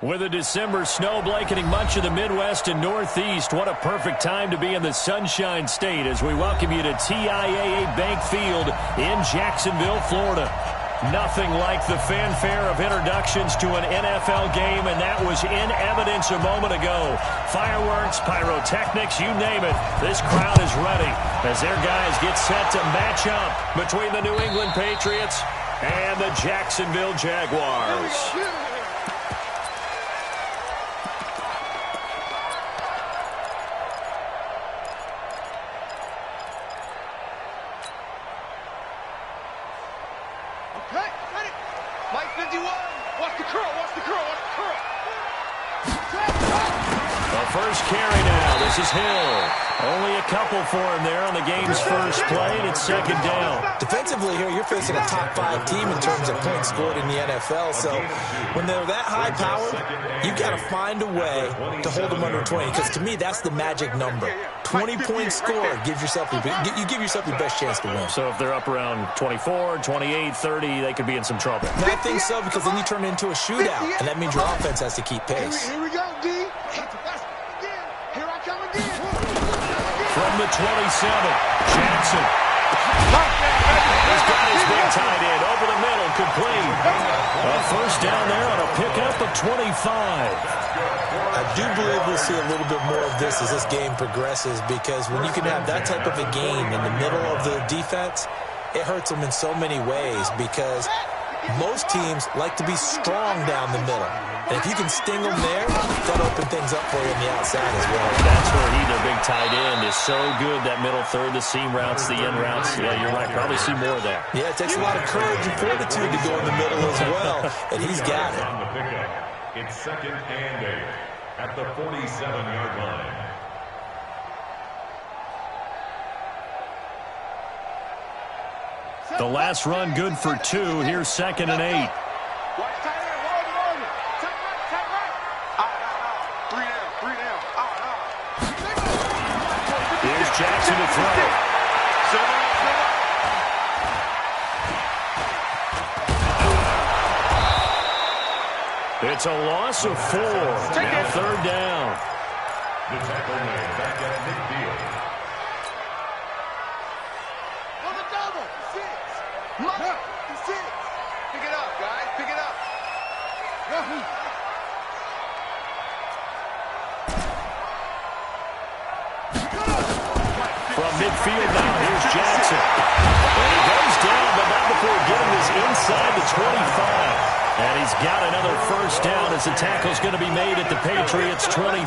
With a December snow blanketing much of the Midwest and Northeast, what a perfect time to be in the Sunshine State as we welcome you to TIAA Bank Field in Jacksonville, Florida. Nothing like the fanfare of introductions to an NFL game, and that was in evidence a moment ago. Fireworks, pyrotechnics, you name it. This crowd is ready as their guys get set to match up between the New England Patriots and the Jacksonville Jaguars. First carry now. This is Hill. Only a couple for him there on the game's first play, and it's second down. Defensively here, you're facing a top-5 team in terms of points scored in the NFL. So when they're that high power, you've got to find a way to hold them under 20. Because to me, that's the magic number. 20-point score gives yourself you give yourself your best chance to win. So if they're up around 24, 28, 30, they could be in some trouble. And I think so, because then you turn it into a shootout, and that means your offense has to keep pace. Here we go, D. From the 27, Jackson. He's got his big tight end over the middle, complete. A first down there on a pickup of 25. I do believe we'll see a little bit more of this as this game progresses, because when you can have that type of a game in the middle of the defense, it hurts them in so many ways, because most teams like to be strong down the middle. And if you can sting them there, that'll open things up for you on the outside as well. That's where their big tight end is so good, that middle third, the seam routes, the end routes. Yeah, you're right. Probably see more there. Yeah, it takes a lot of courage and fortitude to go in the middle as well, and he's got it. On the pickup, it's 2nd and 8 at the 47-yard line. The last run good for 2. Here's 2nd and 8. Here's Jackson to throw. It's a loss of 4. Now 3rd down. The tackle made back at midfield. Pick it up, guys. Pick it up. From midfield now, here's Jackson. And he goes down, but not before getting this inside the 25. And he's got another first down as the tackle's going to be made at the Patriots' 23.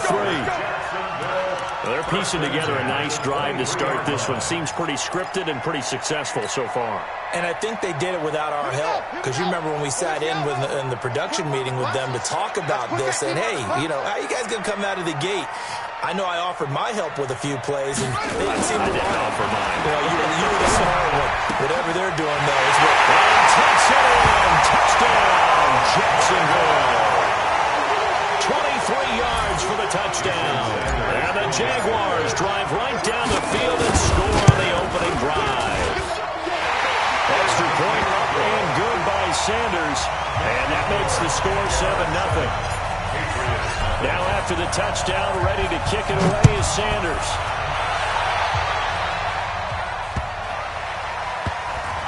They're piecing together a nice drive to start this one. Seems pretty scripted and pretty successful so far. And I think they did it without our help. Because you remember when we sat in the production meeting with them to talk about this. And, hey, how you guys going to come out of the gate? I know I offered my help with a few plays, and they didn't seem to didn't offer mine. You were the smart one. Whatever they're doing, though, is what... Touchdown, Jacksonville. 23 yards for the touchdown. And the Jaguars drive right down the field and score on the opening drive. Extra point up and good by Sanders. And that makes the score 7-0. Now after the touchdown, ready to kick it away is Sanders.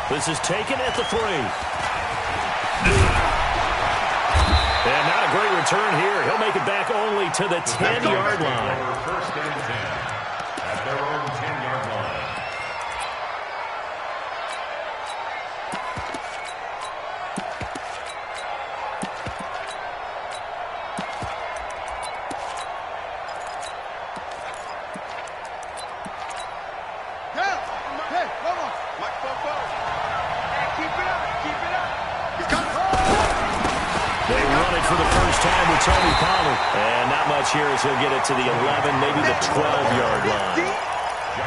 This is taken at the 3. And not a great return here. He'll make it back only to the 10-yard line. First and 10 at their own 10-yard line. For the first time with Tony Pollard. And not much here as he'll get it to the 11, maybe the 12-yard line.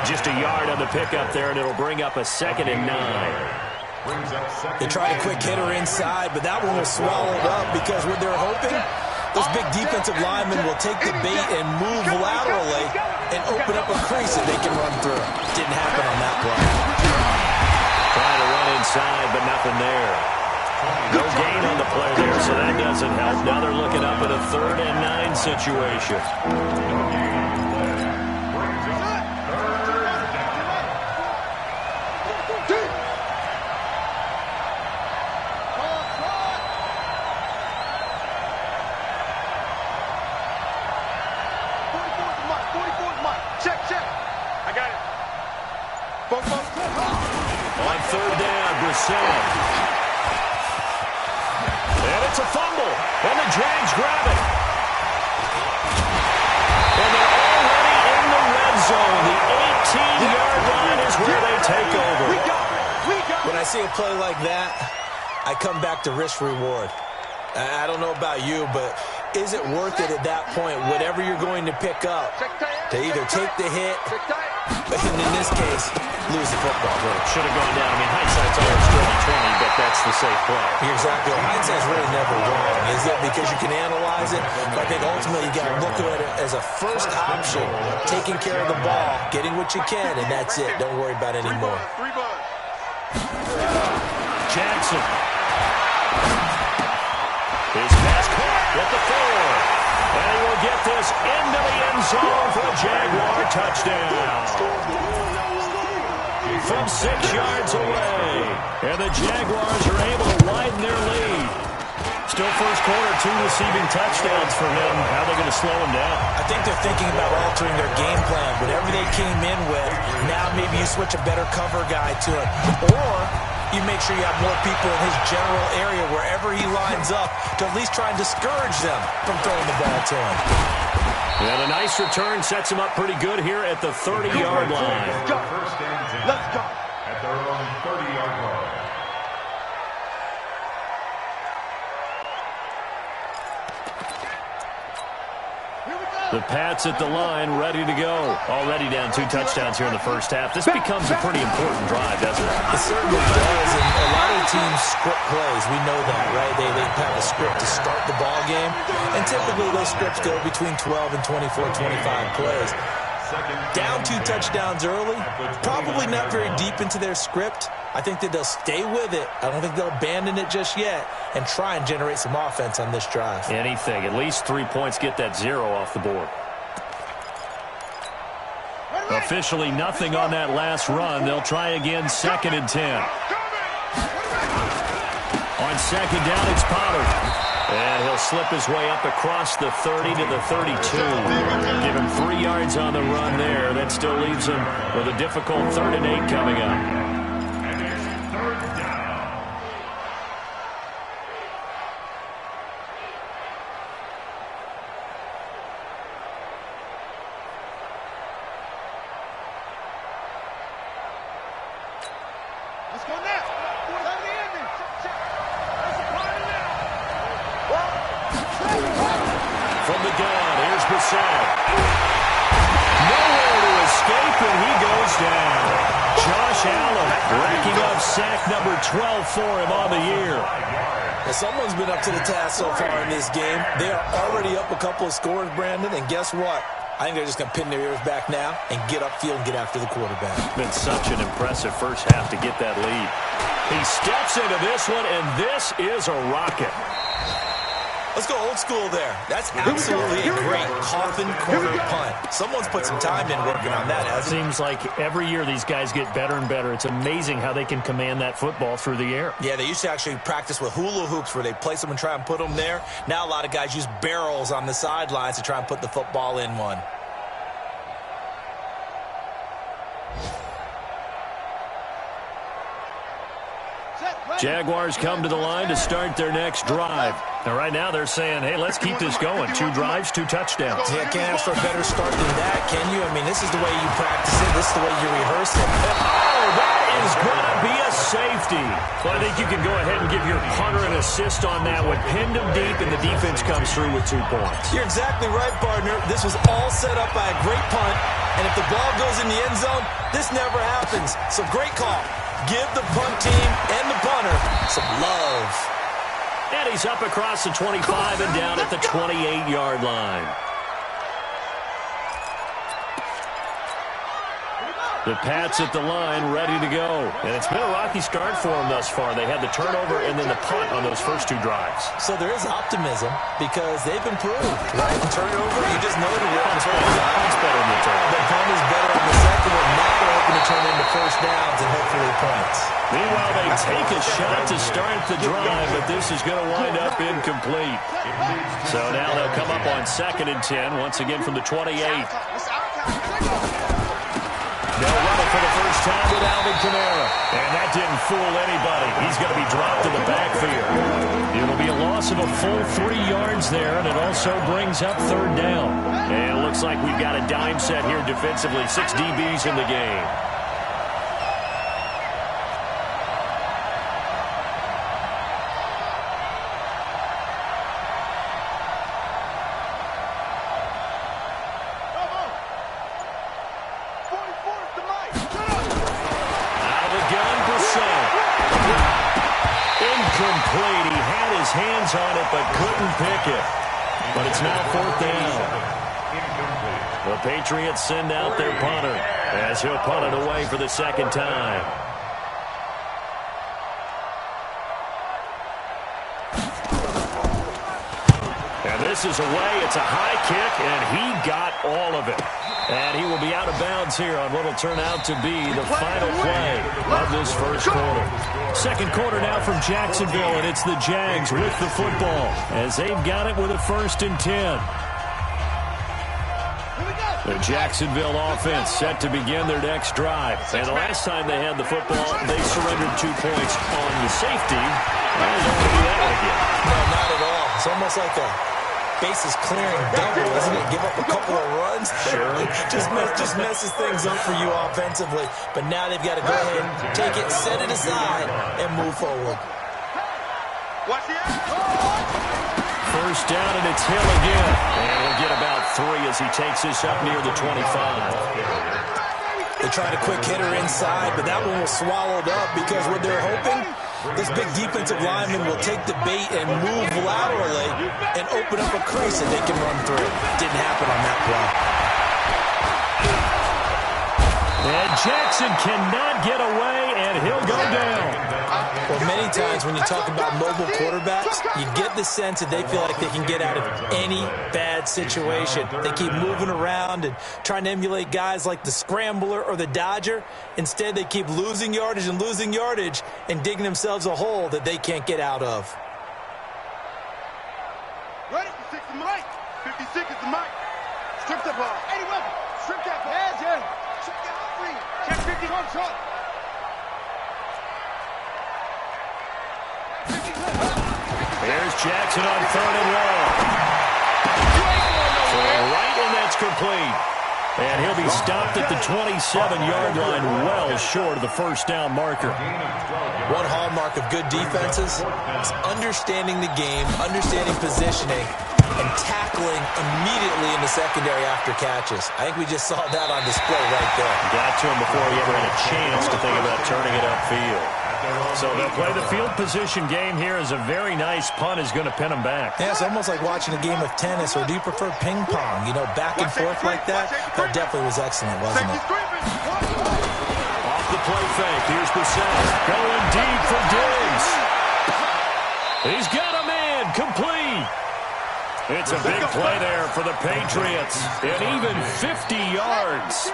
Just a yard on the pickup there, and it'll bring up a 2nd and 9. They tried a quick hitter inside, but that one was swallowed up because what they're hoping, those big defensive linemen will take the bait and move laterally and open up a crease that they can run through. Didn't happen on that play. Trying to run inside, but nothing there. No gain on the play there, so that doesn't help. Now they're looking up at a 3rd and 9 situation. On 3rd down, Brissett. And it's a fumble. And the Jags grab it. And they're already in the red zone. The 18-yard line is where they take over. When I see a play like that, I come back to risk-reward. I don't know about you, but is it worth it at that point, whatever you're going to pick up, to either take the hit, and in this case, lose the football? Well, it should have gone down. I mean, hindsight's always 20/20, but that's the safe play. Exactly. Hindsight's really never wrong, is it? Because you can analyze it, but I think ultimately you got to look at it as a first option, taking care of the ball, getting what you can, and that's it. Don't worry about it anymore. Jackson. His pass caught with the 4. And he will get this into the end zone for a Jaguar touchdown. From 6 yards away. And the Jaguars are able to widen their lead. Still first quarter, 2 receiving touchdowns for him. How are they going to slow him down? I think they're thinking about altering their game plan. Whatever they came in with, now maybe you switch a better cover guy to it. Or you make sure you have more people in his general area wherever he lines up to at least try and discourage them from throwing the ball to him. And a nice return sets him up pretty good here at the 30-yard line. First and 10. Let's go. At their own 30-yard line. The Pats at the line, ready to go. Already down 2 touchdowns here in the first half. This becomes a pretty important drive, doesn't it? It certainly does, and a lot of teams script plays. We know that, right? They have a script to start the ball game, and typically those scripts go between 12 and 24, 25 plays. Down 2 touchdowns early, probably not very deep into their script. I think that they'll stay with it. I don't think they'll abandon it just yet and try and generate some offense on this drive. Anything. At least 3 points, get that 0 off the board. Officially nothing on that last run. They'll try again, 2nd and 10. On 2nd down, it's Pollard. And he'll slip his way up across the 30 to the 32. Give him 3 yards on the run there. That still leaves him with a difficult 3rd and 8 coming up. And it's 3rd down. Let's go now. From the gun, here's Brissett. Nowhere to escape, and he goes down. Josh Allen racking up sack number 12 for him on the year. Well, someone's been up to the task so far in this game. They are already up a couple of scores, Brandon, and guess what? I think they're just going to pin their ears back now and get upfield and get after the quarterback. Been such an impressive first half to get that lead. He steps into this one, and this is a rocket. Let's go old school there. That's absolutely a great coffin corner punt. Someone's put some time in working on that, hasn't it? Seems like every year these guys get better and better. It's amazing how they can command that football through the air. Yeah, they used to actually practice with hula hoops where they place them and try and put them there. Now a lot of guys use barrels on the sidelines to try and put the football in one. Jaguars come to the line to start their next drive. Now, right now, they're saying, hey, let's keep this going. 2 drives, 2 touchdowns. Yeah, can't ask for a better start than that, can you? I mean, this is the way you practice it. This is the way you rehearse it. Oh, that is going to be a safety. Well, I think you can go ahead and give your punter an assist on that one. Pinned him deep, and the defense comes through with 2 points. You're exactly right, partner. This was all set up by a great punt, and if the ball goes in the end zone, this never happens. So great call. Give the punt team and the punter some love. And he's up across the 25 and down at the 28-yard line. The Pats at the line, ready to go. And it's been a rocky start for them thus far. They had the turnover and then the punt on those first 2 drives. So there is optimism because they've improved, right? Turnover, you just know the punt's better than the turnover. The punt is better on the second one. Now they're hoping to turn into first downs and hopefully points. Meanwhile, they take a shot to start the drive, but this is going to wind up incomplete. So now they'll come up on 2nd and 10, once again from the 28. They'll run it for the first time with Alvin Kamara. And that didn't fool anybody. He's going to be dropped in the backfield. It'll be a loss of a full 3 yards there, and it also brings up 3rd down. And it looks like we've got a dime set here defensively. 6 DBs in the game. Incomplete. He had his hands on it but couldn't pick it. But it's now 4th down. The Patriots send out their punter as he'll punt it away for the 2nd time. And this is away. It's a high kick, and he got all of it. And he will be out of bounds here on what will turn out to be the final play of this first quarter. 2nd quarter now from Jacksonville, and it's the Jags with the football as they've got it with a 1st and 10. The Jacksonville offense set to begin their next drive. And the last time they had the football, they surrendered 2 points on the safety. I don't want to do that one again. No, not at all. It's almost like a bases clearing double, isn't it? Give up a couple of runs. Sure. just messes things up for you offensively. But now they've got to go ahead, take it, set it aside, and move forward. First down, and it's Hill again. And we'll get about 3 as he takes this up near the 25. They tried a quick hitter inside, but that one was swallowed up because what they're hoping, this big defensive lineman will take the bait and move laterally and open up a crease that they can run through. Didn't happen on that play. And Jackson cannot get away, and he'll go down. Well, many times when you talk about mobile quarterbacks, you get the sense that they feel like they can get out of any bad situation. They keep moving around and trying to emulate guys like the Scrambler or the Dodger. Instead, they keep losing yardage and digging themselves a hole that they can't get out of. Ready? 6 is Mike. 56 is the Mike. Strip the ball. 80 weapon. Strip that ball. Yeah, Jim. Strip that ball free. Check 50 on truck. There's Jackson on 3rd and long. Right, and that's complete. And he'll be stopped at the 27-yard line, well short of the first down marker. One hallmark of good defenses is understanding the game, understanding positioning, and tackling immediately in the secondary after catches. I think we just saw that on display right there. Got to him before he ever had a chance to think about turning it upfield. So they'll play the field position game here as a very nice punt is going to pin them back. Yeah, it's almost like watching a game of tennis, or do you prefer ping pong? You know, back and forth like that? That definitely was excellent, wasn't it? Off the play fake, here's Brissett. Going deep for Diggs. He's got a man, complete. It's a big play there for the Patriots, and even 50 yards.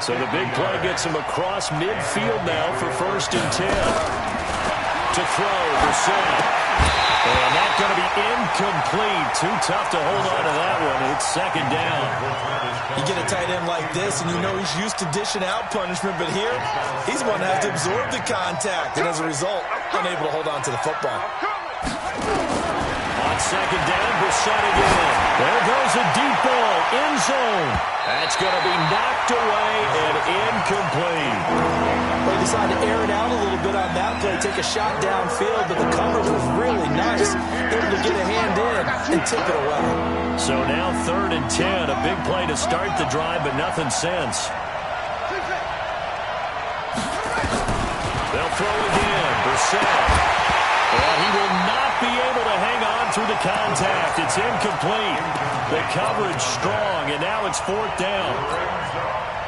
So the big play gets him across midfield now for 1st and 10. To throw, Brissett. And that's going to be incomplete. Too tough to hold on to that one. It's 2nd down. You get a tight end like this, and you know he's used to dishing out punishment, but here, he's one that has to absorb the contact, and as a result, unable to hold on to the football. On 2nd down, Brissett again. There goes a deep ball, end zone. That's going to be knocked away and incomplete. They decided to air it out a little bit on that play, take a shot downfield, but the coverage was really nice. Able to get a hand in and tip it away. So now 3rd and 10, a big play to start the drive, but nothing since. They'll throw again, Brissett. And he will not be able to hang on through the contact. It's incomplete. The coverage strong, and now it's 4th down.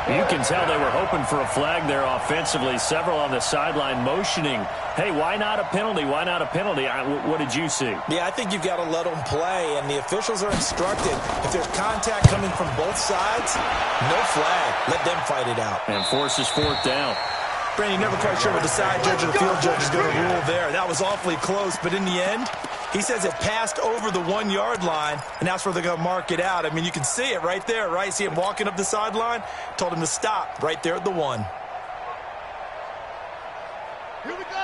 You can tell they were hoping for a flag there offensively. Several on the sideline motioning, hey, why not a penalty? Why not a penalty? What did you see? Yeah, I think you've got to let them play, and the officials are instructed. If there's contact coming from both sides, no flag. Let them fight it out. And forces fourth down. Brandon, you're never quite sure what the side judge or the field judge is going to rule there. That was awfully close, but in the end, he says it passed over the 1-yard line, and that's where they're going to mark it out. I mean, you can see it right there, right? See him walking up the sideline? Told him to stop right there at the 1.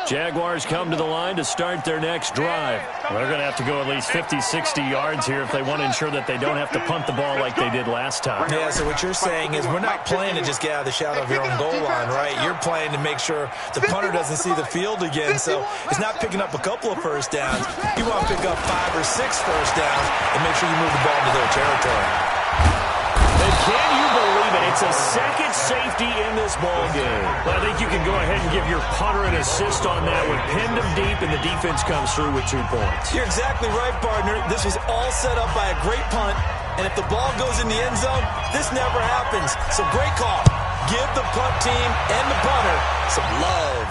Jaguars come to the line to start their next drive. They're going to have to go at least 50, 60 yards here if they want to ensure that they don't have to punt the ball like they did last time. Yeah, so what you're saying is we're not playing to just get out of the shadow of your own goal line, right? You're playing to make sure the punter doesn't see the field again. So it's not picking up a couple of first downs. You want to pick up 5 or 6 first downs and make sure you move the ball into their territory. And can you believe it? It's a second safety in this ball game. Well, I think you can go ahead and give your punter an assist on that one. Pinned him deep, and the defense comes through with 2 points. You're exactly right, partner. This was all set up by a great punt, and if the ball goes in the end zone, this never happens. So great call. Give the punt team and the punter some love.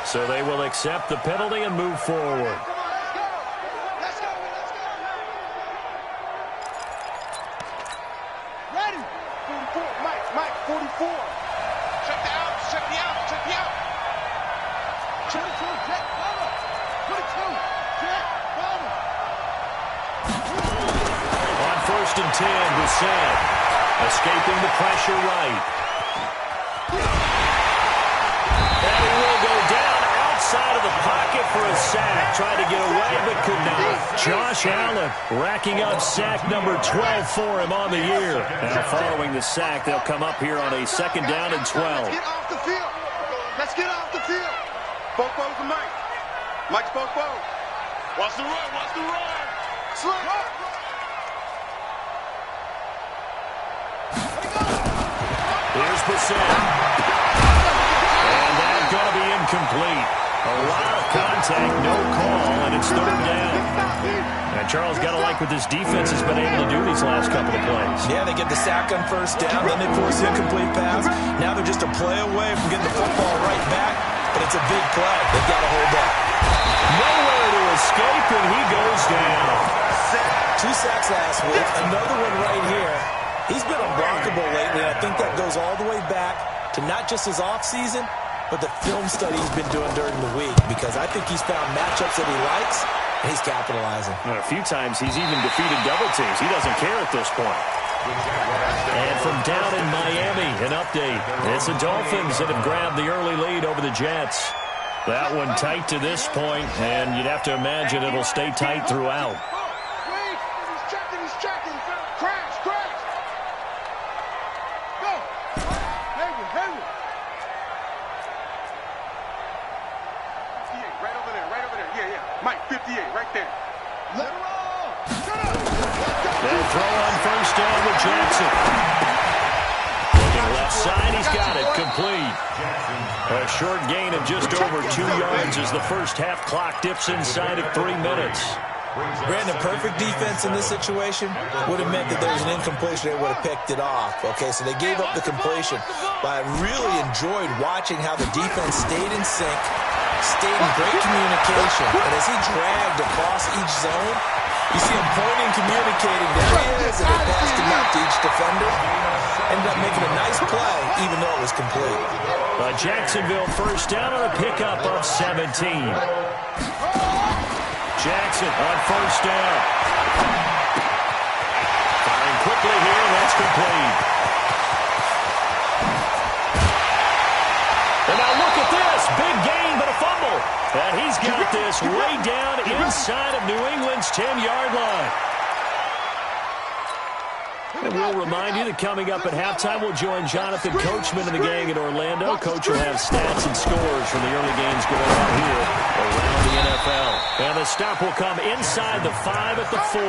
So they will accept the penalty and move forward. First and 10, Brissett escaping the pressure right. And he will go down outside of the pocket for a sack. Tried to get away, but could not. Josh Allen racking up sack number 12 for him on the year. Now following the sack, they'll come up here on a 2nd down and 12. Let's get off the field. Let's get off the field. Both bows to Mike. Mike's both bows. Watch the run. Watch the run. Slow. Here's Brissett. And that's going to be incomplete. A lot of contact, no call, and it's 3rd down. And Charles, got to like what this defense has been able to do these last couple of plays. Yeah, they get the sack on 1st down, then they force the incomplete pass. Now they're just a play away from getting the football right back, but it's a big play. They've got to hold up. Nowhere to escape, and he goes down. 2 sacks last week, another one right here. He's been unblockable lately, and I think that goes all the way back to not just his offseason, but the film study he's been doing during the week, because I think he's found matchups that he likes, and he's capitalizing. And a few times he's even defeated double teams. He doesn't care at this point. And from down in Miami, an update. It's the Dolphins that have grabbed the early lead over the Jets. That one tight to this point, and you'd have to imagine it'll stay tight throughout. Mike, 58, right there. Let it roll. They'll throw on 1st down with Jackson. Looking left side, he's got it, complete. A short gain of just over 2 yards as the first half clock dips inside of 3 minutes. Brandon, perfect defense in this situation would have meant that there was an incompletion. They would have picked it off. Okay, so they gave up the completion. But I really enjoyed watching how the defense stayed in sync, stayed in great communication. And as he dragged across each zone, you see him pointing, communicating. There he is, and they passed him out to each defender. Ended up making a nice play, even though it was complete. Jacksonville 1st down on a pickup of 17. Jackson on 1st down. Firing quickly here, that's complete. And now look at this. Big gain, but a fumble. And he's got this way down inside of New England's 10-yard line. And we'll remind you that coming up at halftime, we'll join Jonathan Coachman and the gang in Orlando. Coach will have stats and scores from the early games going on here around the NFL. And the stop will come inside the 5 at the 4.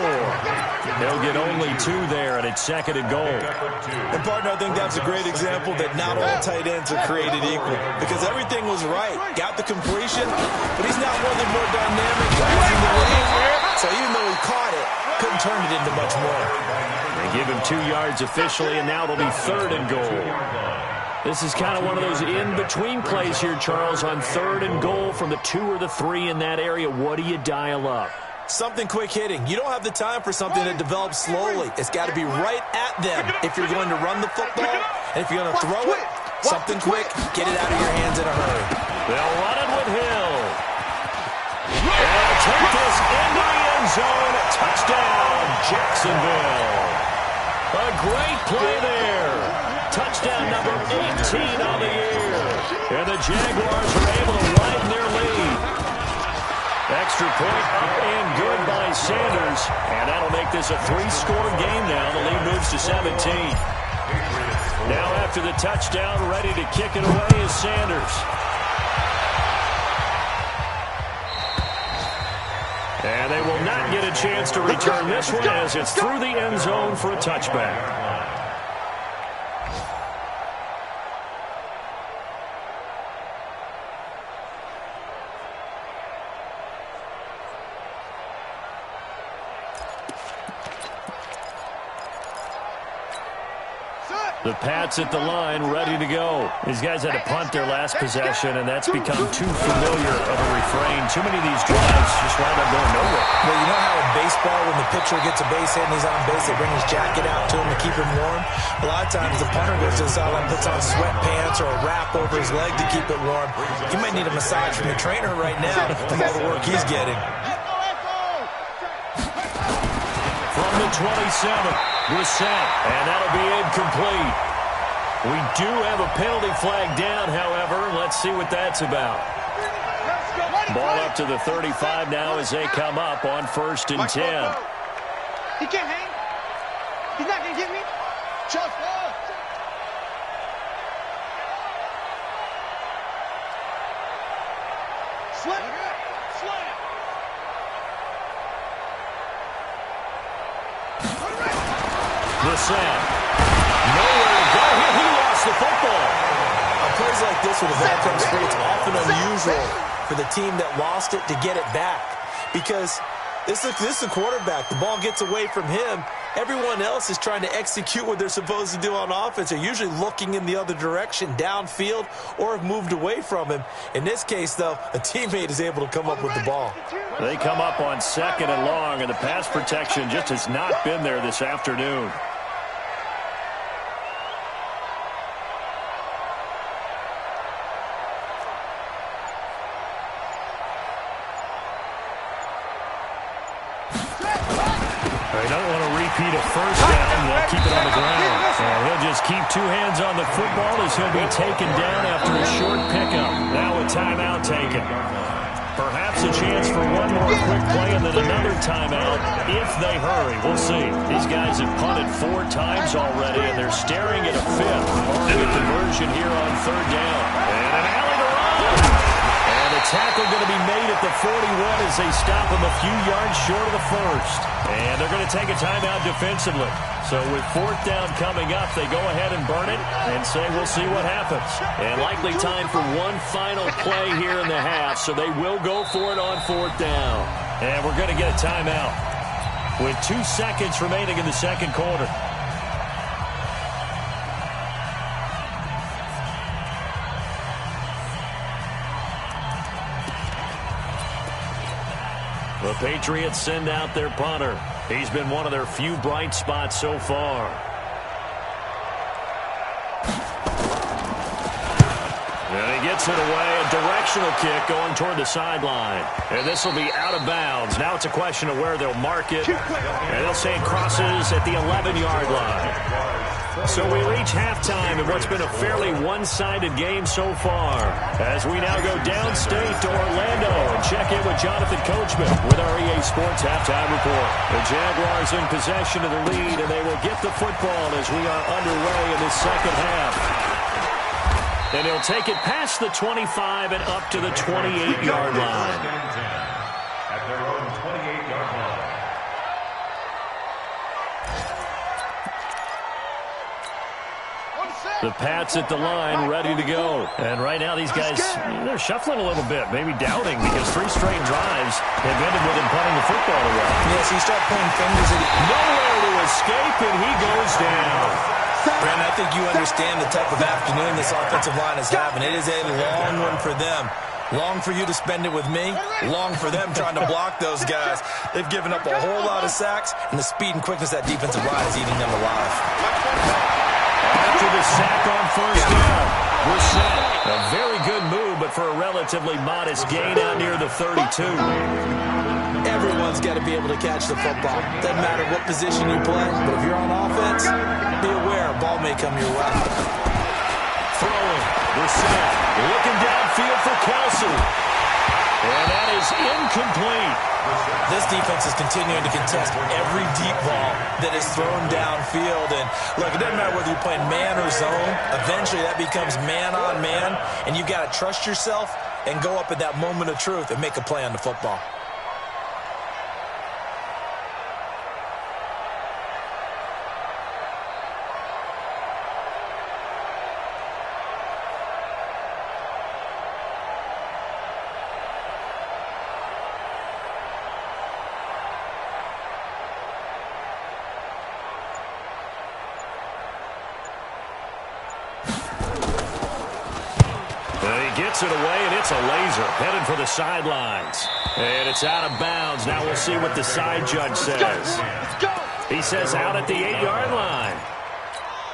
They'll get only 2 there, and it's 2nd and goal. And, partner, I think that's a great example that not all tight ends are created equal, because everything was right. Got the completion, but he's not one of the more dynamic guys in the league. So even though he caught it, Couldn't turn it into much more. They give him 2 yards officially, and now it'll be 3rd and goal. This is kind of one of those in-between plays here, Charles, on 3rd and goal from the 2 or the 3 in that area. What do you dial up? Something quick hitting. You don't have the time for something that develops slowly. It's got to be right at them if you're going to run the football. And if you're going to throw it, something quick, get it out of your hands in a hurry. They'll run it with Hill. They'll take this into the end zone. Touchdown, Jacksonville. A great play there. Touchdown number 18 on the year. And the Jaguars are able to widen their lead. Extra point up and good by Sanders. And that'll make this a 3-score game now. The lead moves to 17. Now after the touchdown, ready to kick it away is Sanders. And they will not get a chance to return this one as it's through the end zone for a touchback. The Pats at the line, ready to go. These guys had to punt their last possession, and that's become too familiar of a refrain. Too many of these drives just wound up going nowhere. Well, you know how in baseball, when the pitcher gets a base hit and he's on base, they bring his jacket out to him to keep him warm? A lot of times, the punter goes to the sideline, puts on sweatpants or a wrap over his leg to keep it warm. He might need a massage from the trainer right now from all the work he's getting. From the 27, Brissett, and that'll be incomplete. We do have a penalty flag down, however. Let's see what that's about. Ball up to the 35 now as they come up on 1st and 10. He can't hang. He's not going to get me. Just slip. Slip. Brissett. Nowhere to go. He lost the football. On plays like this with a ball comes free, it's often unusual for the team that lost it to get it back. Because this is the quarterback. The ball gets away from him. Everyone else is trying to execute what they're supposed to do on offense. They're usually looking in the other direction, downfield, or have moved away from him. In this case, though, a teammate is able to come up with the ball. They come up on 2nd and long, and the pass protection just has not been there this afternoon. They don't want to repeat a first down. They'll keep it on the ground. And he'll just keep 2 hands on the football as he'll be taken down after a short pickup. Now a timeout taken. Perhaps a chance for one more quick play and then another timeout if they hurry. We'll see. These guys have punted 4 times already, and they're staring at a 5th. Barring a conversion here on 3rd down. And an alley to run. And the tackle going to be made at the 41 as they stop him a few yards short of the 1st. And they're going to take a timeout defensively. So with 4th down coming up, they go ahead and burn it and say we'll see what happens. And likely time for one final play here in the half, so they will go for it on 4th down. And we're going to get a timeout with 2 seconds remaining in the 2nd quarter. The Patriots send out their punter. He's been one of their few bright spots so far. And he gets it away. A directional kick going toward the sideline. And this will be out of bounds. Now it's a question of where they'll mark it. And they'll say it crosses at the 11-yard line. So we reach halftime in what's been a fairly one-sided game so far. As we now go downstate to Orlando and check in with Jonathan Coachman with our EA Sports Halftime Report. The Jaguars in possession of the lead, and they will get the football as we are underway in this 2nd half. And he'll take it past the 25 and up to the 28-yard line. At their own 28-yard line. One set. The Pats at the line, ready to go. And right now these guys, they're shuffling a little bit, maybe doubting, because 3 straight drives have ended with him punting the football away. Yes, he started pulling fingers. Nowhere to escape, and he goes down. Brandon, I think you understand the type of afternoon this offensive line is having. It is a long one for them. Long for you to spend it with me. Long for them trying to block those guys. They've given up a whole lot of sacks, and the speed and quickness of that defensive line is eating them alive. After the sack on first down, we're set. A very good move, but for a relatively modest gain out near the 32. Everyone's got to be able to catch the football. Doesn't matter what position you play, but if you're on offense, be aware a ball may come your way. Throwing, we're set. Looking downfield for Kelsey. And that is incomplete. This defense is continuing to contest every deep ball that is thrown downfield. And look, it doesn't matter whether you're playing man or zone. Eventually that becomes man on man. And you've got to trust yourself and go up at that moment of truth and make a play on the football. Gets it away, and it's a laser. Headed for the sidelines. And it's out of bounds. Now we'll see what the side judge says. He says out at the 8-yard line.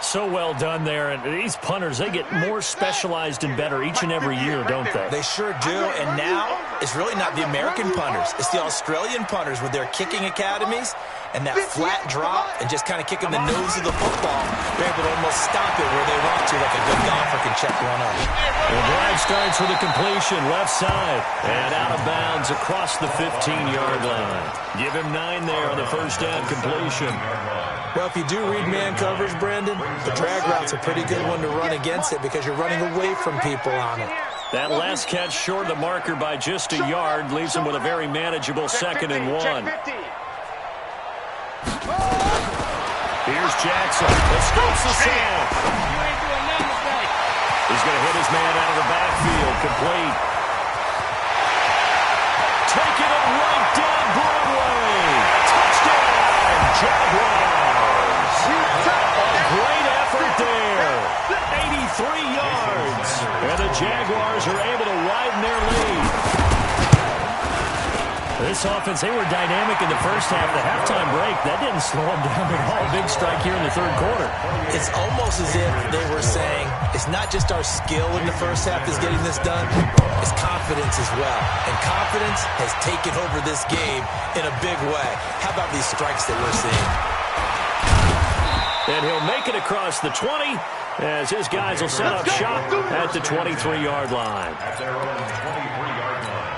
So well done there. And these punters, they get more specialized and better each and every year, don't they? They sure do. And now it's really not the American punters. It's the Australian punters with their kicking academies and that flat drop and just kind of kicking the nose of the football. They're able to almost stop it where they want to, like a good golfer can check one up. The drive starts with a completion left side and out of bounds across the 15-yard line. Give him 9 there on the first down completion. Well, if you do read man coverage, Brandon, the drag route's a pretty good one to run against it because you're running away from people on it. That last catch short of the marker by just a yard leaves him with a very manageable 2nd and 1. Here's Jackson. Escapes the sack. He's going to hit his man out of the backfield. Complete. Taking it right down Broadway. Touchdown, Jaguars. A great effort there. 83 yards. And the Jaguars are able to widen their lead. This offense, they were dynamic in the first half. The halftime break, that didn't slow them down at all. Big strike here in the third quarter. It's almost as if they were saying, it's not just our skill in the first half that's getting this done, it's confidence as well. And confidence has taken over this game in a big way. How about these strikes that we're seeing? And he'll make it across the 20 as his guys will set up shop at the 23-yard line. At their own 23-yard line.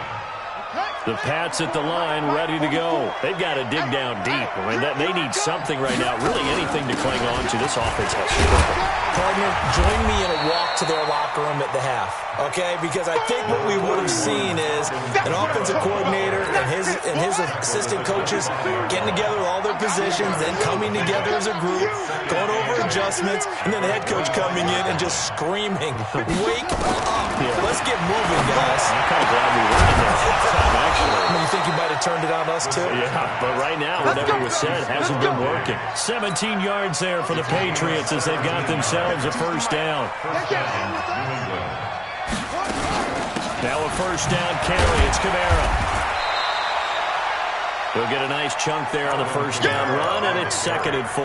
The Pats at the line, ready to go. They've got to dig down deep. I mean, they need something right now, really anything to cling on to. This offense has struggled. Partner, join me in a walk to their locker room at the half, okay? Because I think what we would have seen is an offensive coordinator and his assistant coaches getting together with all their positions, then coming together as a group, going over adjustments, and then the head coach coming in and just screaming, wake up. Let's get moving, guys. I'm kind of glad we were in there halftime, actually. You think you might have turned it on us, too? Yeah, but right now, whatever was said hasn't been working. 17 yards there for the Patriots as they've got themselves a first down. Now a first down carry. It's Kamara. He'll get a nice chunk there on the first down run, and it's 2nd and 4.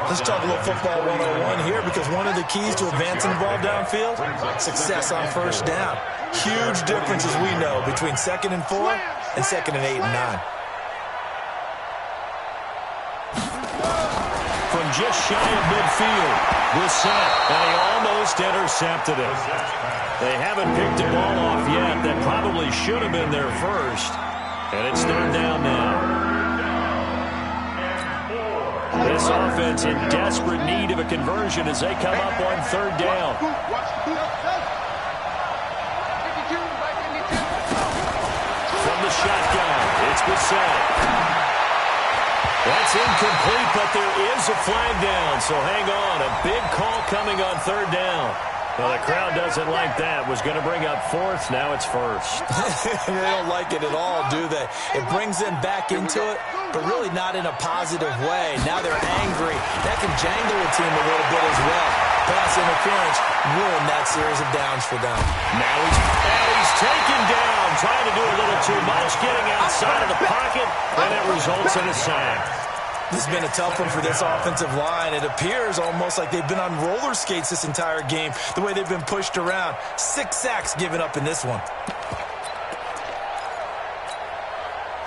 Let's talk a little football 101 here because one of the keys to advancing the ball downfield, success on first down. Huge difference, as we know, between 2nd and 4 and 2nd and 8 and 9. From just shy of midfield, Brissett, and he almost intercepted it. They haven't picked the ball off yet. That probably should have been their first. And it's 3rd down now. This offense in desperate need of a conversion as they come up on 3rd down. From the shotgun, it's Brissett. That's incomplete, but there is a flag down, so hang on. A big call coming on third down. Well, the crowd doesn't like that. Was going to bring up fourth. Now it's first. They don't like it at all, do they? It brings them back into it, but really not in a positive way. Now they're angry. That can jangle a team a little bit as well. Pass interference ruined that series of downs for them. Now he's taken down, trying to do a little too much, getting outside of the pocket, and it results in a sack. This has been a tough one for this offensive line. It appears almost like they've been on roller skates this entire game, the way they've been pushed around. 6 sacks given up in this one.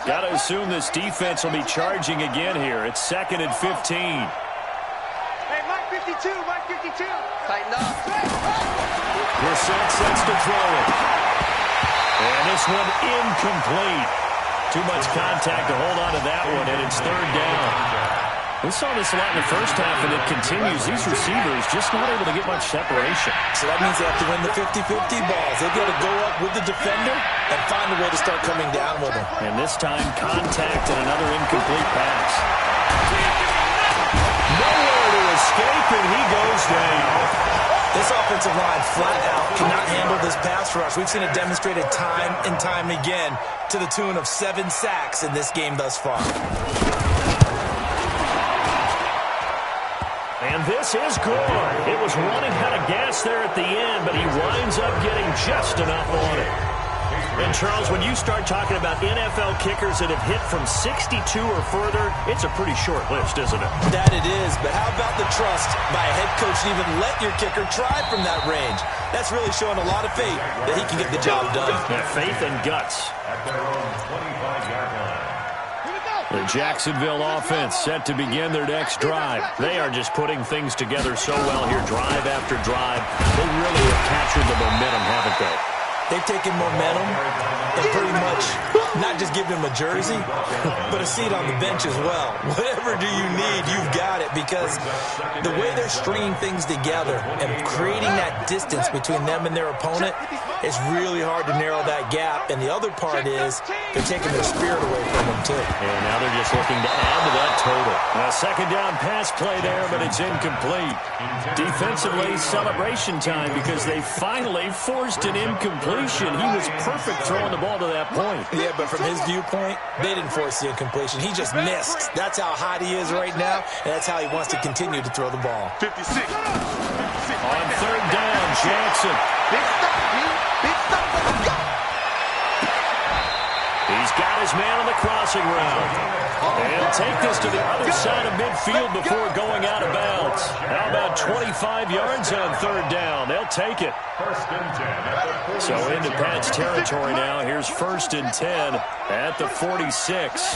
Got to assume this defense will be charging again here. It's 2nd and 15. Hey, Mike 52, Mike 52. Tighten up. Brissett sets to throw it. And this one incomplete. Too much contact to hold on to that one, and it's third down. We saw this a lot in the first half, and it continues. These receivers just not able to get much separation. So that means they have to win the 50-50 balls. They've got to go up with the defender and find a way to start coming down with him. And this time, contact and another incomplete pass. Nowhere to escape, and he goes down. This offensive line flat out cannot handle this pass rush. We've seen it demonstrated time and time again to the tune of 7 sacks in this game thus far. And this is good. It was running out of gas there at the end, but he winds up getting just enough on it. And, Charles, when you start talking about NFL kickers that have hit from 62 or further, it's a pretty short list, isn't it? That it is, but how about the trust by a head coach to even let your kicker try from that range? That's really showing a lot of faith that he can get the job done. Yeah, faith and guts. The Jacksonville offense set to begin their next drive. They are just putting things together so well here, drive after drive. They really have captured the momentum, haven't they? They've taken momentum and pretty much not just given him a jersey, but a seat on the bench as well. Whatever do you need, you've got it, because the way they're stringing things together and creating that distance between them and their opponent, it's really hard to narrow that gap. And the other part is they're taking their spirit away from them, too. And now they're just looking to add to that total. A second down pass play there, but it's incomplete. Defensively, celebration time because they finally forced an incompletion. He was perfect throwing the ball to that point. Yeah, but from his viewpoint, they didn't force the incompletion. He just missed. That's how hot he is right now, and that's how he wants to continue to throw the ball. 56. On third down, Jackson. Big stop, big stop. He's got his man on the crossing route. And he'll take this to the other side of midfield before going out of bounds. How about 25 yards on third down? They'll take it. So into Pat's territory now. Here's 1st and 10 at the 46.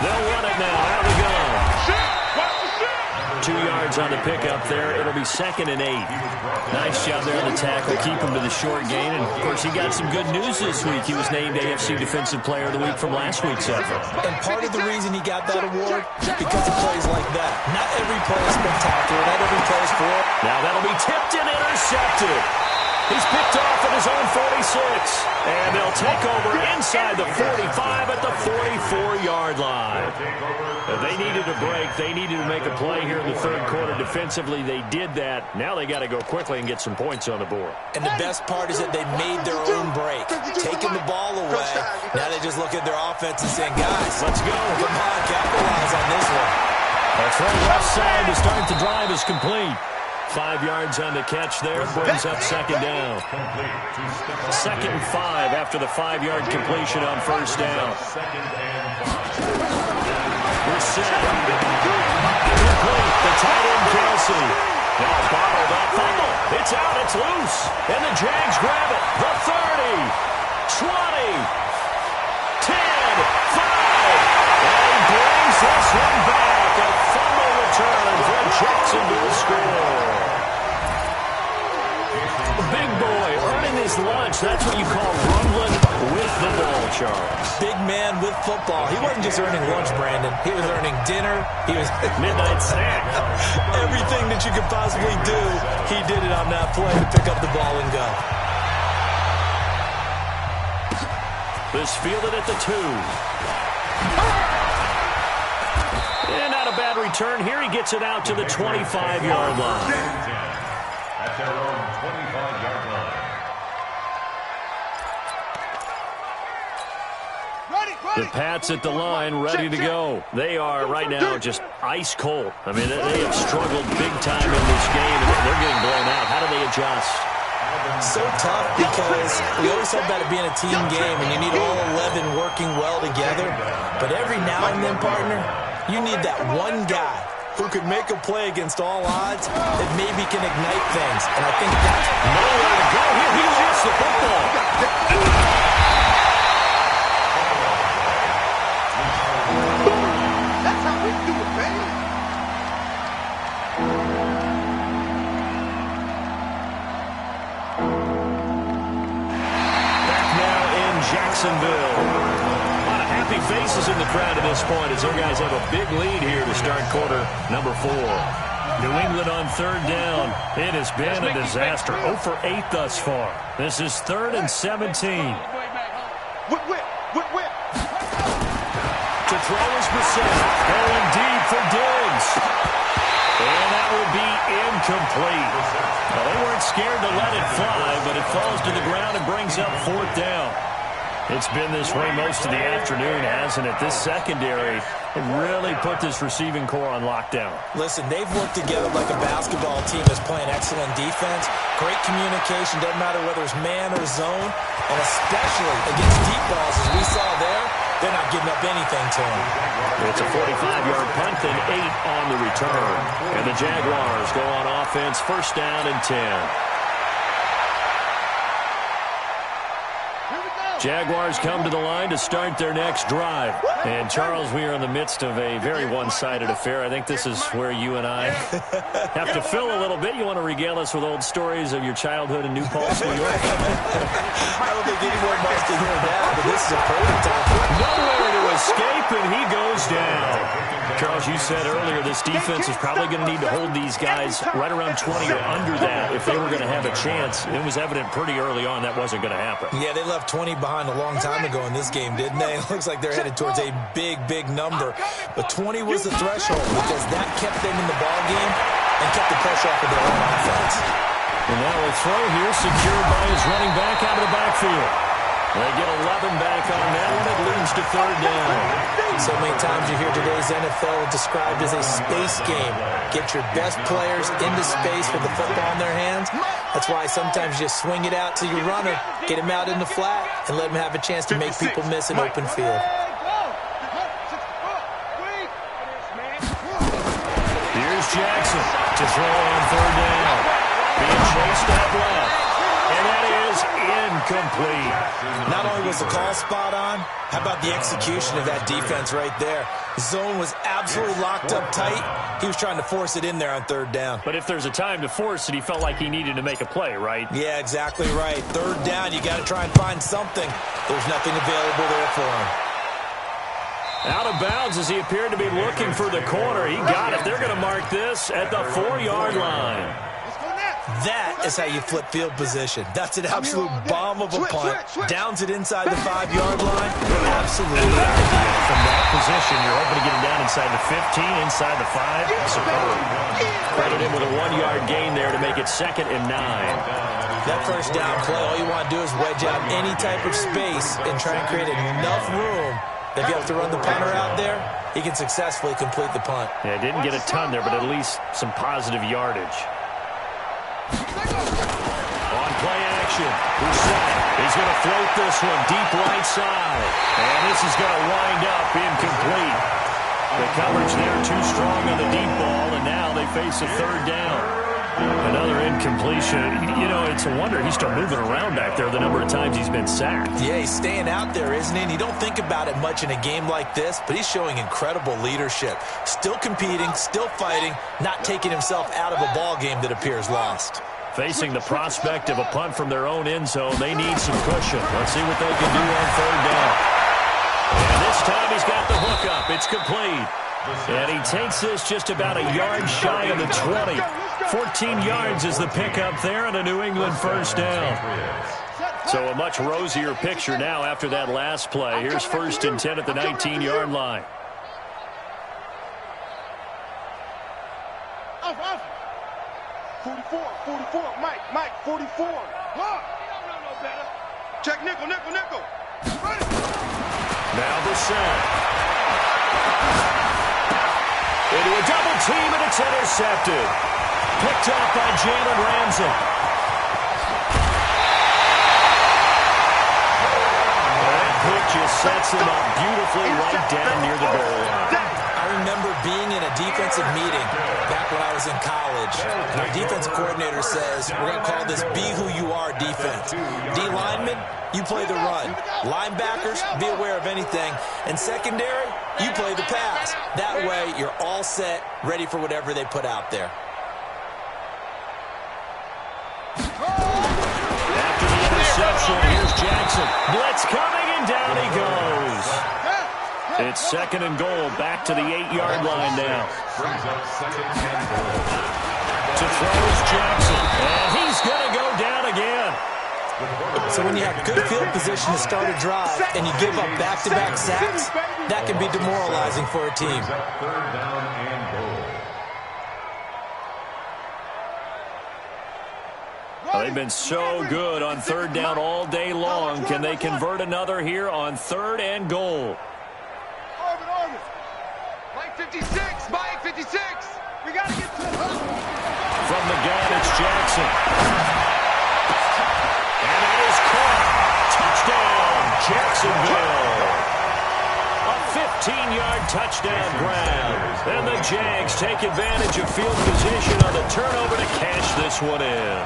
They'll run it now. Out we go. 2 yards on the pickup there. It'll be 2nd and 8. Nice job there on the tackle. Keep him to the short gain. And, of course, he got some good news this week. He was named AFC Defensive Player of the Week from last week's effort. And part of the reason he got that award is because of plays like that. Not every play is spectacular. Not every play is for it. Now that'll be tipped and intercepted. He's picked off at his own 46. And they'll take over inside the 45 at the 44-yard line. They needed a break. They needed to make a play here in the third quarter. Defensively, they did that. Now they got to go quickly and get some points on the board. And the best part is that they made their own break, taking the ball away. Now they just look at their offense and saying, guys, let's go. Come on, capitalize on this one. That's right, left side to start the drive is complete. 5 yards on the catch there, brings up second down. 2nd and 5 after the 5-yard completion on first down. Brissett. Complete. The tight end, Kelsey. Now bottled up. Fumble. It's out. It's loose. And the Jags grab it. The 30. 20. 10. 5. And he brings this one back. A fumble return for Jacksonville score. Big boy earning his lunch. That's what you call rumbling with the ball, Charles. Big man with football. He wasn't just earning lunch, Brandon. He was earning dinner. He was midnight snack. Everything that you could possibly do, he did it on that play to pick up the ball and go. This fielded at the 2. And not a bad return here. He gets it out to the 25-yard line. At their own 25-yard line. The Pats at the line, ready to go. They are right now just ice cold. I mean, they have struggled big time in this game, and they're getting blown out. How do they adjust? So tough because we always talk about it being a team game, and you need all 11 working well together. But every now and then, partner, you need that one guy who could make a play against all odds that maybe can ignite things. And I think that's nowhere to go here. He lost the football. Jacksonville. A lot of happy faces in the crowd at this point as their guys have a big lead here to start quarter number 4. New England on third down. It has been a disaster. 0 for 8 thus far. This is 3rd and 17. Whip. To throw is Brissett. Going deep for Diggs. And that will be incomplete. Well, they weren't scared to let it fly, but it falls to the ground and brings up 4th down. It's been this way most of the afternoon, hasn't it? This secondary really put this receiving core on lockdown. Listen, they've worked together like a basketball team that's playing excellent defense. Great communication, doesn't matter whether it's man or zone. And especially against deep balls, as we saw there, they're not giving up anything to them. It's a 45-yard punt and 8 on the return. And the Jaguars go on offense, 1st down and 10. Jaguars come to the line to start their next drive. And, Charles, we are in the midst of a very one-sided affair. I think this is where you and I have to fill a little bit. You want to regale us with old stories of your childhood in New Paltz, New York? I don't think anyone wants to hear that, but this is a perfect time. Nowhere to escape, and he goes down. Charles, you said earlier this defense is probably going to need to hold these guys right around 20 or under that if they were going to have a chance. It was evident pretty early on that wasn't going to happen. Yeah, they left 20 behind a long time ago in this game, didn't they? It looks like they're headed towards a big, big number. But 20 was the threshold because that kept them in the ball game and kept the pressure off of their own offense. And now a throw here secured by his running back out of the backfield. They get 11 back on that one. It leads to 3rd down. So many times you hear today's NFL described as a space game. Get your best players into space with the football in their hands. That's why sometimes you just swing it out to your runner, get him out in the flat, and let him have a chance to make people miss an open field. Here's Jackson to throw on 3rd down. Being chased out left. And that is incomplete. Not only was the call spot on, how about the execution of that defense right there? The zone was absolutely locked up tight. He was trying to force it in there on 3rd down. But if there's a time to force it, he felt like he needed to make a play, right? Yeah, exactly right. 3rd down, you got to try and find something. There's nothing available there for him. Out of bounds as he appeared to be looking for the corner. He got it. They're going to mark this at the 4-yard line. That is how you flip field position. That's an absolute bomb of a punt. Downs it inside the 5-yard line. Absolutely ideal. From that position, you're hoping to get him down inside the 15, inside the 5. Superb. Credit him with a 1-yard gain there to make it 2nd and 9. That 1st down play, all you want to do is wedge out any type of space and try and create enough room that if you have to run the punter out there, he can successfully complete the punt. Yeah, didn't get a ton there, but at least some positive yardage. On play action, he's going to float this one deep right side. And this is going to wind up incomplete. The coverage there too strong on the deep ball, and now they face a 3rd down. Another incompletion. You know, it's a wonder he's still moving around back there the number of times he's been sacked. Yeah, he's staying out there, isn't he? And you don't think about it much in a game like this, but he's showing incredible leadership. Still competing, still fighting, not taking himself out of a ball game that appears lost. Facing the prospect of a punt from their own end zone, they need some cushion. Let's see what they can do on 3rd down. And this time he's got the hook up. It's complete. And he takes this just about a yard shy of the 20. 14 yards is the pickup there and a New England 1st down. So a much rosier picture now after that last play. Here's 1st and 10 at the 19-yard line. Check nickel, nickel, nickel. Run it. Now the set. Into a double team, and it's intercepted. Picked up by Jalen Ramsey. That pick just sets him up beautifully right down near the goal line. I remember being in a defensive meeting back when I was in college. And our defensive coordinator says, we're going to call this be who you are defense. D linemen, you play the run. Linebackers, be aware of anything. And secondary, you play the pass. That way, you're all set, ready for whatever they put out there. After the interception, here's Jackson. Blitz coming, and down he goes. It's 2nd and goal, back to the 8-yard line now. To throw is Jackson, and he's going to go down again. So when you have good field position to start a drive and you give up back-to-back sacks, that can be demoralizing for a team. Well, they've been so good on 3rd down all day long. Can they convert another here on 3rd and goal? Mike 56, Mike 56. We got to get to the hook. From the gun, it's Jackson. And it is caught. Touchdown, Jacksonville. A 15-yard touchdown grab. And the Jags take advantage of field position on the turnover to cash this one in.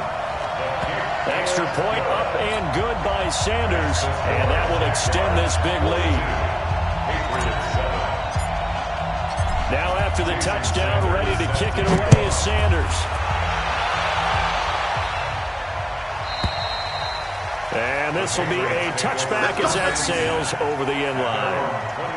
Extra point up and good by Sanders. And that will extend this big lead. Now after the touchdown, ready to kick it away is Sanders. And this will be a touchback as that sails over the end line.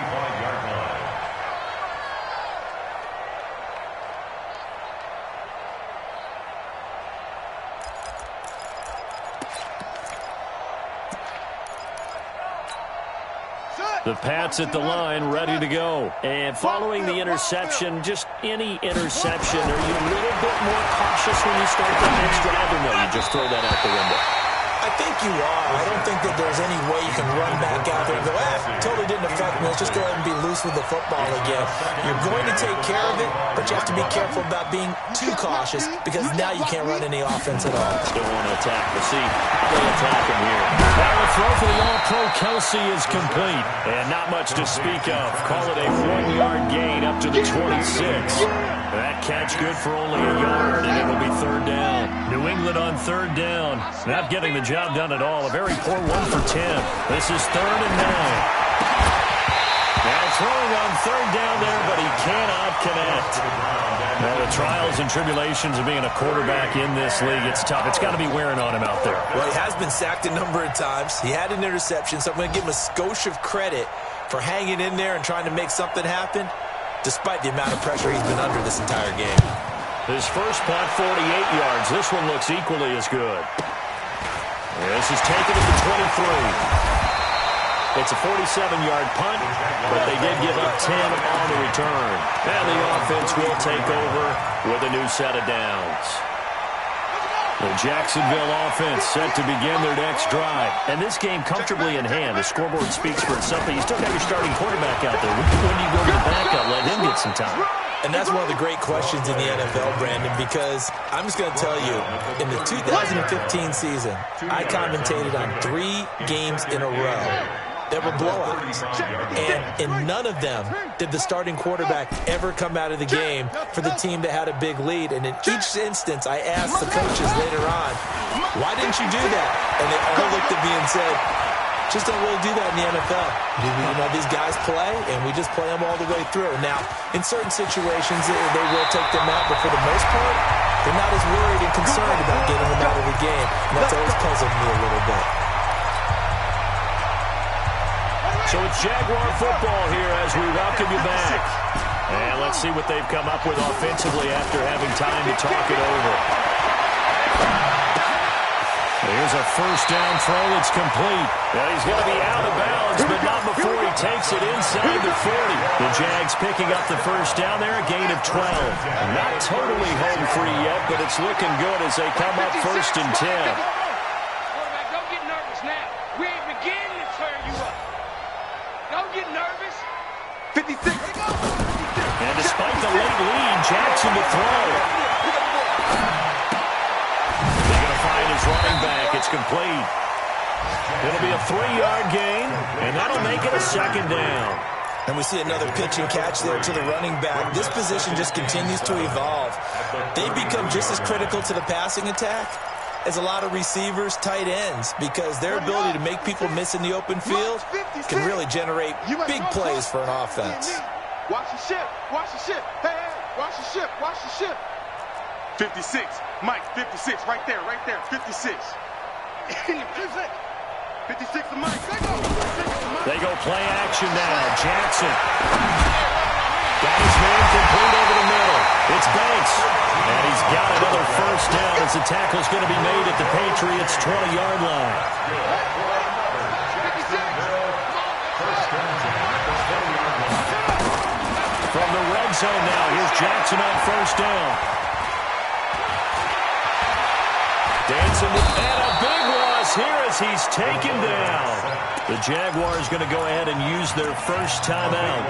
The Pats at the line, ready to go. And following the interception, just any interception, are you a little bit more cautious when you start the next drive, or no, you just throw that out the window? I think you are. I don't think that there's any way you can run back out there and go, totally didn't affect me. Let's just go ahead and be loose with the football again. You're going to take care of it, but you have to be careful about being too cautious because now you can't run any offense at all. Still want to attack. We'll see how they attack him here. Now the throw for the All-Pro Kelsey is complete. And not much to speak of. Call it a 1-yard gain up to the 26. That catch good for only a yard, and it'll be 3rd down. New England on 3rd down. Not getting the job done at all. A very poor 1 for 10. This is 3rd and 9. Now throwing on 3rd down there, but he cannot connect. Now the trials and tribulations of being a quarterback in this league, it's tough. It's got to be wearing on him out there. Well, he has been sacked a number of times. He had an interception, so I'm going to give him a skosh of credit for hanging in there and trying to make something happen, despite the amount of pressure he's been under this entire game. His first punt, 48 yards. This one looks equally as good. This is taken at the 23. It's a 47-yard punt, but they did give up 10 on the return. And the offense will take over with a new set of downs. The Jacksonville offense set to begin their next drive. And this game comfortably in hand. The scoreboard speaks for itself. But you still got your starting quarterback out there. When do you go to the backup? Let him get some time. And that's one of the great questions in the NFL, Brandon, because I'm just going to tell you, in the 2015 season, I commentated on 3 games in a row that were blowouts. And in none of them did the starting quarterback ever come out of the game for the team that had a big lead. And in each instance, I asked the coaches later on, why didn't you do that? And they all looked at me and said, just don't really do that in the NFL. You know, these guys play, and we just play them all the way through. Now, in certain situations, they will take them out, but for the most part, they're not as worried and concerned about getting them out of the game. And that's always puzzled me a little bit. So it's Jaguar football here as we welcome you back. And let's see what they've come up with offensively after having time to talk it over. Here's a first down throw. It's complete. Well, he's going to be out of bounds, but not before he takes it inside the 40. The Jags picking up the first down there, a gain of 12. Not totally home free yet, but it's looking good as they come up 1st and 10. Quarterback, don't get nervous now. We Don't get nervous. 56. And despite the late lead, Jackson to throw. They're going to find his running back. It's complete. It'll be a 3-yard gain, and that'll make it a second down. And we see another pitch and catch there to the running back. This position just continues to evolve. They become just as critical to the passing attack as a lot of receivers, tight ends, because their ability to make people miss in the open field can really generate big plays for an offense. Watch the ship. Watch the ship. Hey, watch the ship. Watch the ship. 56. Mike, 56. Right there. 56. 56 to Mike. They go play action now. Jackson got his man complete over the middle. It's Banks. And he's got another first down as the tackle's going to be made at the Patriots' 20-yard line. From the red zone now, here's Jackson on first down. Dancing with, and a big loss here as he's taken down. The Jaguars going to go ahead and use their first timeout.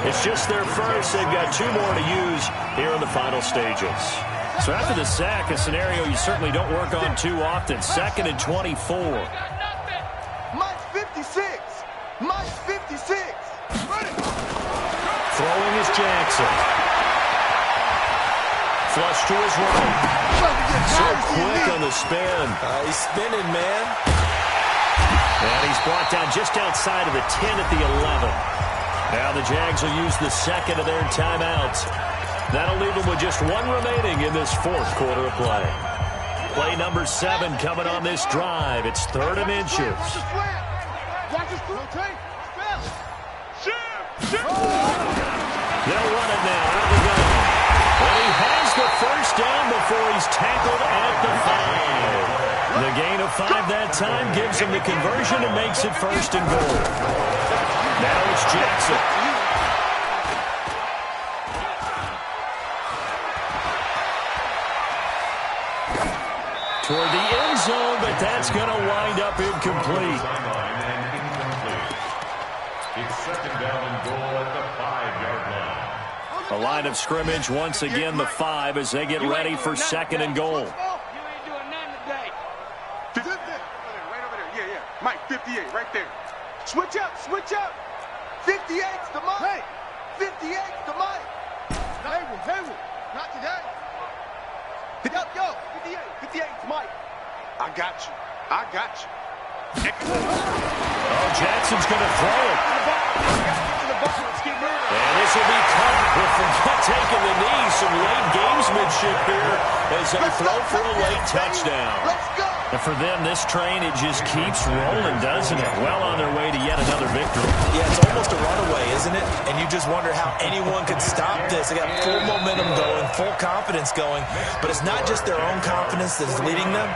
It's just their first. They've got 2 more to use here in the final stages. So after the sack, a scenario you certainly don't work on too often. 2nd and 24. Mike 56. Mike 56. Throwing is Jackson. Flush to his right. So quick on the spin. He's spinning, man. And he's brought down just outside of the 10 at the 11. Now the Jags will use the second of their timeouts. That'll leave them with just 1 remaining in this 4th quarter of play. Play number 7 coming on this drive. It's 3rd and inches. They'll run it now. Out we go. And he has the first down before he's tackled at the 5. The gain of 5 that time gives him the conversion and makes it 1st and goal. Now it's Jackson. Toward the end zone, but that's going to wind up incomplete. It's 2nd down and goal at the 5-yard line. A line of scrimmage once again, the 5, as they get ready for 2nd and goal. You ain't doing nothing today. Right over there. Yeah. Mike, 58, right there. Switch up. 58's to Mike. 58's to Mike. Hayward. Not today. Yo, 58's to Mike. I got you. Oh, Jackson's going to throw it. And this will be caught with taking the knee. Some late gamesmanship here as they throw for a late touchdown. Let's go. And for them, this train, it just keeps rolling, doesn't it? Well on their way to yet another victory. Yeah, it's almost a runaway, isn't it? And you just wonder how anyone could stop this. They got full momentum going, full confidence going. But it's not just their own confidence that's leading them.